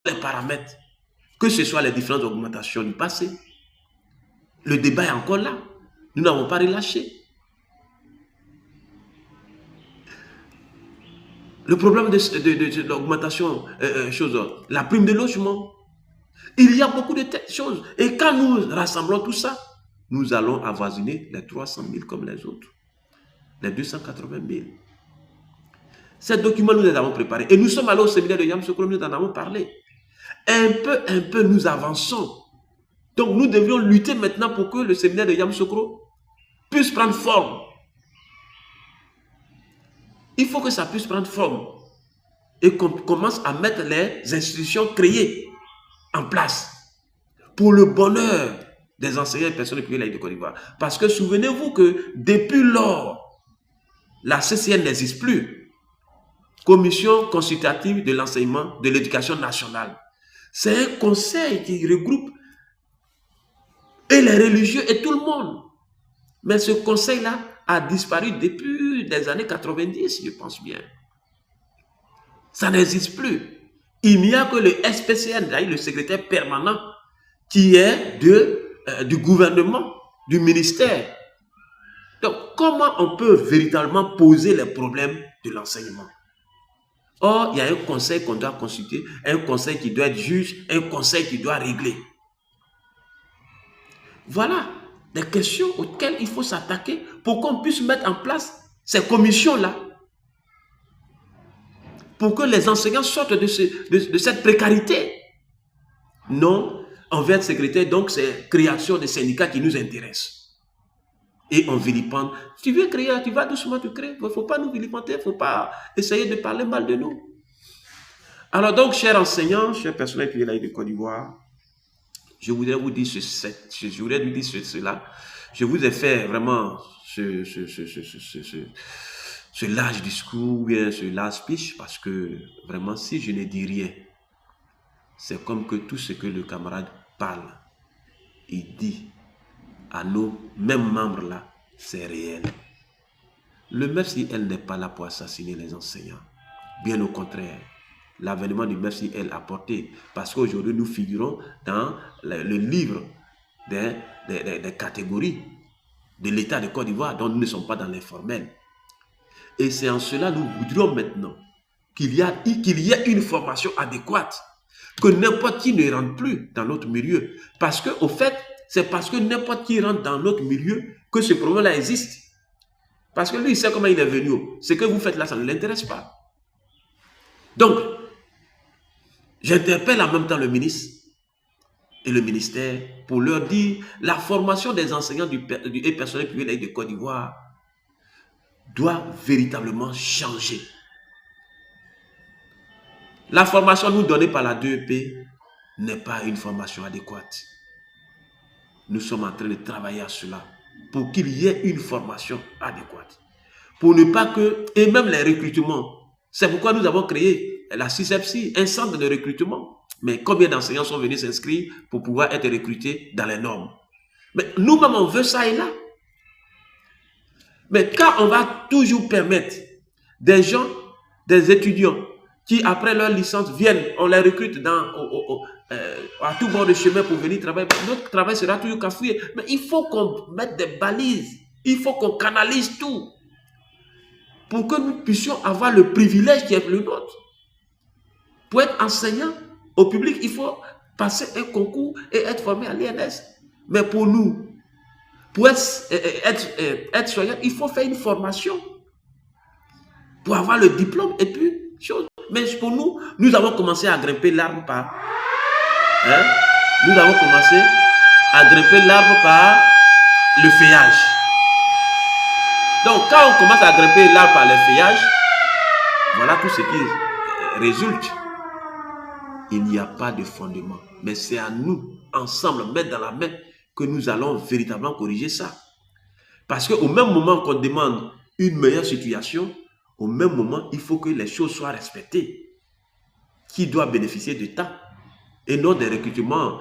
les paramètres, que ce soit les différentes augmentations du passé. Le débat est encore là. Nous n'avons pas relâché. Le problème de l'augmentation, la prime de logement. Il y a beaucoup de choses. Et quand nous rassemblons tout ça, nous allons avoisiner les 300 000 comme les autres. Les 280 000. Ces documents, nous les avons préparés. Et nous sommes allés au séminaire de Yamoussoukro, nous en avons parlé. Un peu, nous avançons. Donc, nous devrions lutter maintenant pour que le séminaire de Yamoussoukro puisse prendre forme. Il faut que ça puisse prendre forme. Et qu'on commence à mettre les institutions créées en place pour le bonheur des enseignants et personnes privées laïques de Côte d'Ivoire. Parce que souvenez-vous que depuis lors, la CCN n'existe plus. Commission consultative de l'enseignement de l'éducation nationale. C'est un conseil qui regroupe et les religieux et tout le monde. Mais ce conseil-là a disparu depuis les années 90, je pense bien. Ça n'existe plus. Il n'y a que le SPCN, le secrétaire permanent, qui est du gouvernement, du ministère. Donc, comment on peut véritablement poser les problèmes de l'enseignement? Or, il y a un conseil qu'on doit consulter, un conseil qui doit être juge, un conseil qui doit régler. Voilà des questions auxquelles il faut s'attaquer pour qu'on puisse mettre en place ces commissions-là. Pour que les enseignants sortent de cette précarité. Non, on veut être secrétaire, donc c'est création des syndicats qui nous intéressent. Et on vilipende. Tu veux créer, tu vas doucement, tu crées. Il ne faut pas nous vilipender, il ne faut pas essayer de parler mal de nous. Alors donc, chers enseignants, chers personnels qui sont là de Côte d'Ivoire, je voudrais vous dire cela. Je vous ai fait vraiment ce large discours, ou bien ce large speech, parce que vraiment, si je ne dis rien, c'est comme que tout ce que le camarade parle, il dit à nos mêmes membres là, c'est réel. Le MEF-SIL n'est pas là pour assassiner les enseignants. Bien au contraire, l'avènement du MEF-SIL a porté, parce qu'aujourd'hui nous figurons dans le livre des catégories de l'État de Côte d'Ivoire, dont nous ne sommes pas dans l'informel. Et c'est en cela nous voudrions maintenant qu'il y ait une formation adéquate, que n'importe qui ne rentre plus dans notre milieu. Parce que, au fait, c'est parce que n'importe qui rentre dans notre milieu que ce problème-là existe. Parce que lui, il sait comment il est venu. Ce que vous faites là, ça ne l'intéresse pas. Donc, j'interpelle en même temps le ministre et le ministère pour leur dire la formation des enseignants et personnel privé laïque de Côte d'Ivoire doit véritablement changer. La formation nous donnée par la DEP n'est pas une formation adéquate. Nous sommes en train de travailler à cela pour qu'il y ait une formation adéquate. Pour ne pas que, et même les recrutements, c'est pourquoi nous avons créé la CISEPSI, un centre de recrutement. Mais combien d'enseignants sont venus s'inscrire pour pouvoir être recrutés dans les normes? Mais nous-mêmes, on veut ça et là. Mais quand on va toujours permettre des gens, des étudiants, qui après leur licence viennent, on les recrute à tout bord de chemin pour venir travailler, notre travail sera toujours cafouillé. Mais il faut qu'on mette des balises, il faut qu'on canalise tout, pour que nous puissions avoir le privilège qui est le nôtre. Pour être enseignant au public, il faut passer un concours et être formé à l'INS. Mais pour nous, pour être soignant, il faut faire une formation pour avoir le diplôme et puis chose. Mais pour nous, nous avons commencé à grimper l'arbre par... Nous avons commencé à grimper l'arbre par le feuillage. Donc, quand on commence à grimper l'arbre par le feuillage, voilà tout ce qui résulte. Il n'y a pas de fondement. Mais c'est à nous, ensemble, mettre dans la main, que nous allons véritablement corriger ça. Parce qu'au même moment qu'on demande une meilleure situation, au même moment, il faut que les choses soient respectées. Qui doit bénéficier de temps et non des recrutements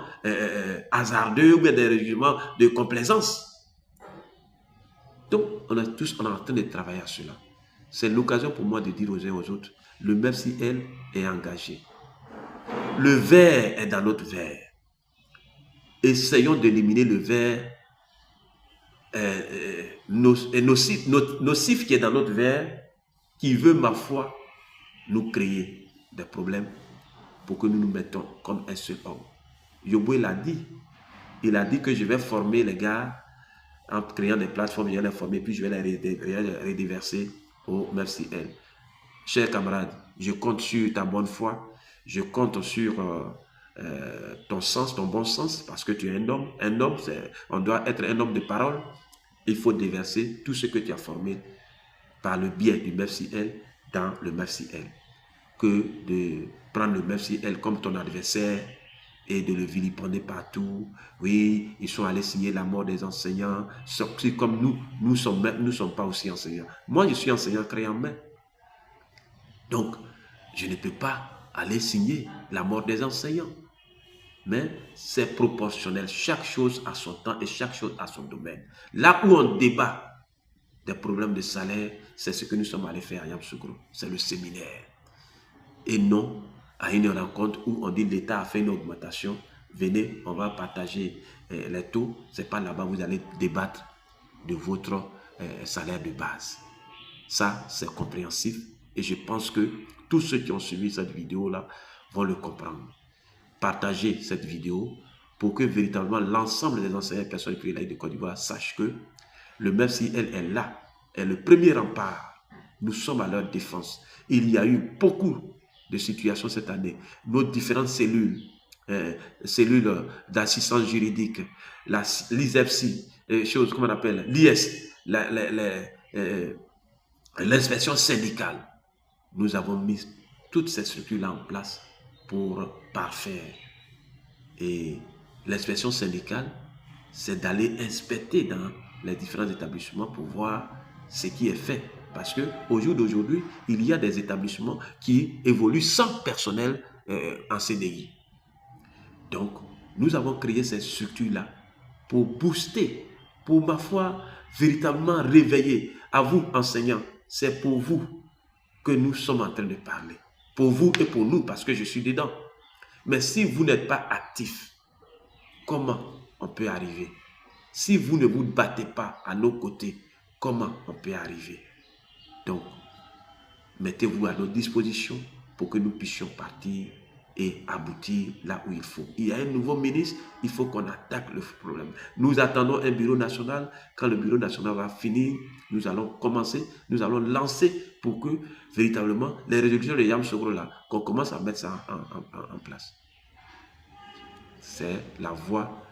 hasardeux ou bien des recrutements de complaisance. Donc, on est en train de travailler à cela. C'est l'occasion pour moi de dire aux uns et aux autres, le MEF-SIL est engagé. le verre est dans notre verre. Essayons d'éliminer le verre nocif qui est dans notre verre, qui veut, ma foi, nous créer des problèmes pour que nous nous mettons comme un seul homme. Yoboué l'a dit. Il a dit que je vais former les gars en créant des plateformes, je vais les former, puis je vais les redéverser au MFCL. Chers camarades, je compte sur ta bonne foi, je compte sur ton sens, ton bon sens, parce que tu es un homme. Un homme, on doit être un homme de parole. Il faut déverser tout ce que tu as formé par le biais du MFCL dans le MFCL. Que de prendre le MFCL comme ton adversaire et de le vilipender partout. Oui, ils sont allés signer la mort des enseignants. C'est comme nous ne sommes pas aussi enseignants. Moi, je suis enseignant créé en main. Donc, je ne peux pas aller signer la mort des enseignants. Mais c'est proportionnel. Chaque chose a son temps et chaque chose a son domaine. Là où on débat des problèmes de salaire, c'est ce que nous sommes allés faire à Yamoussoukro. C'est le séminaire. Et non à une rencontre où on dit l'État a fait une augmentation. Venez, on va partager les taux. Ce n'est pas là-bas où vous allez débattre de votre salaire de base. Ça, c'est compréhensif. Et je pense que tous ceux qui ont suivi cette vidéo-là vont le comprendre. Partagez cette vidéo pour que véritablement l'ensemble des enseignants et personnes privées de Côte d'Ivoire sachent que le MFCL est là, est le premier rempart. Nous sommes à leur défense. Il y a eu beaucoup de situations cette année. Nos différentes cellules, cellules d'assistance juridique, l'ISEPSI, chose qu'on appelle l'IS, l'inspection syndicale. Nous avons mis toutes ces structures-là en place pour parfaire. Et l'inspection syndicale, c'est d'aller inspecter dans les différents établissements pour voir ce qui est fait. Parce qu'au jour d'aujourd'hui, il y a des établissements qui évoluent sans personnel en CDI. Donc, nous avons créé ces structures-là pour booster, pour, ma foi, véritablement réveiller. À vous, enseignants, c'est pour vous que nous sommes en train de parler. Pour vous et pour nous, parce que je suis dedans. Mais si vous n'êtes pas actif, comment on peut arriver? Si vous ne vous battez pas à nos côtés, comment on peut arriver? Donc, mettez-vous à notre disposition pour que nous puissions partir et aboutir là où il faut. Il y a un nouveau ministre, il faut qu'on attaque le problème. Nous attendons un bureau national. Quand le bureau national va finir, nous allons commencer, nous allons lancer pour que véritablement les résolutions de Yamoussoukro là, qu'on commence à mettre ça en place. C'est la voie